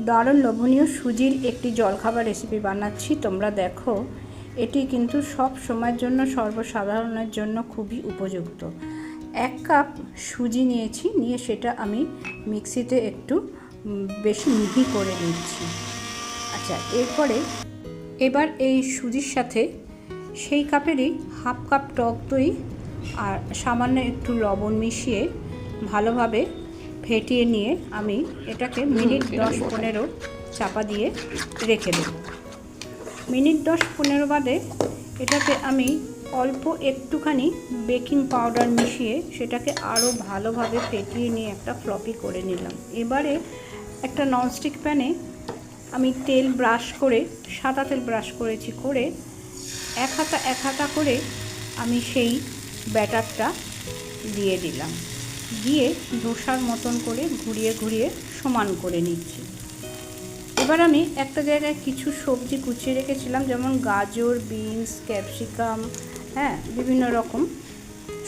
দারুণ লোভনীয় সুজির একটি জলখাবার রেসিপি বানাচ্ছি। তোমরা দেখো, এটি কিন্তু সব সময়ের জন্য, সর্বসাধারণের জন্য খুবই উপযুক্ত। 1 কাপ সুজি নিয়েছি, নিয়ে সেটা আমি মিক্সিতে একটু বেশি মিহি করে নিচ্ছি। আচ্ছা, এবার এই সুজির সাথে সেই কাপেরই 1/2 কাপ টক দই আর সামান্য একটু লবণ মিশিয়ে ভালোভাবে ফেটিয়ে নিয়ে আমি এটাকে মিনিট 10-15 চাপা দিয়ে রেখে দেব। মিনিট 10-15 বাদে এটাতে আমি অল্প একটুখানি বেকিং পাউডার মিশিয়ে সেটাকে আরও ভালোভাবে ফেটিয়ে নিয়ে একটা ফ্লপি করে নিলাম। এবারে একটা ননস্টিক প্যানে আমি তেল ব্রাশ করে, সাদা তেল ব্রাশ করেছি, করে এক হাতা করে আমি সেই ব্যাটারটা দিয়ে দিলাম। দিয়ে ধোসার মতন করে ঘুরিয়ে ঘুরিয়ে সমান করে নিচ্ছি। এবার আমি একটা জায়গায় কিছু সবজি কুচিয়ে রেখেছিলাম, যেমন গাজর, বিনস, ক্যাপসিকাম, বিভিন্ন রকম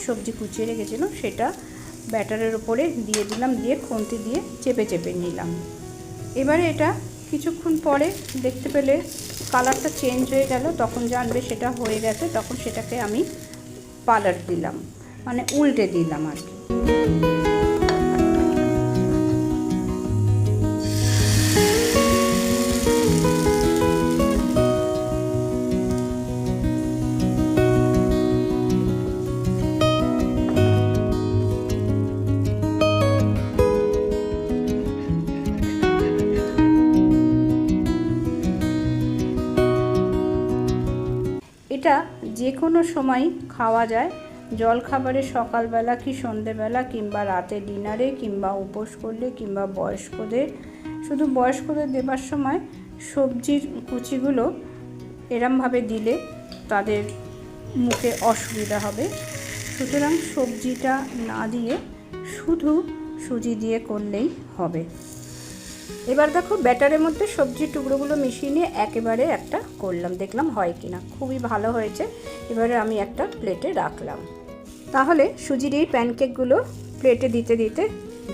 সবজি কুচিয়ে রেখেছিলাম, সেটা ব্যাটারের উপরে দিয়ে দিলাম, দিয়ে খুন্তি দিয়ে চেপে চেপে নিলাম। এবারে এটা কিছুক্ষণ পরে দেখতে পেলে কালারটা চেঞ্জ হয়ে গেল, তখন জানবে সেটা হয়ে গেছে। তখন সেটাকে আমি পালট দিলাম, মানে উল্টে দিলাম আর কি। এটা যে কোনো সময় খাওয়া যায়, জলখাবারে, সকালবেলা কি সন্ধেবেলা, কিংবা রাতে ডিনারে, কিংবা উপোস করলে, কিংবা বয়স্কদের। শুধু বয়স্কদের দেবার সময় সবজির কুচিগুলো এরমভাবে দিলে তাদের মুখে অসুবিধা হবে, সুতরাং সবজিটা না দিয়ে শুধু সুজি দিয়ে করলেই হবে। এবার দেখো, ব্যাটারের মধ্যে সবজির টুকরোগুলো মিশিয়ে নিয়ে একেবারে একটা করলাম, দেখলাম হয় কিনা। খুবই ভালো হয়েছে। এবারে আমি একটা প্লেটে রাখলাম। তাহলে সুজির এই প্যানকেকগুলো প্লেটে দিতে দিতে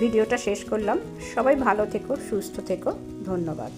ভিডিওটা শেষ করলাম। সবাই ভালো থেকো, সুস্থ থেকো, ধন্যবাদ।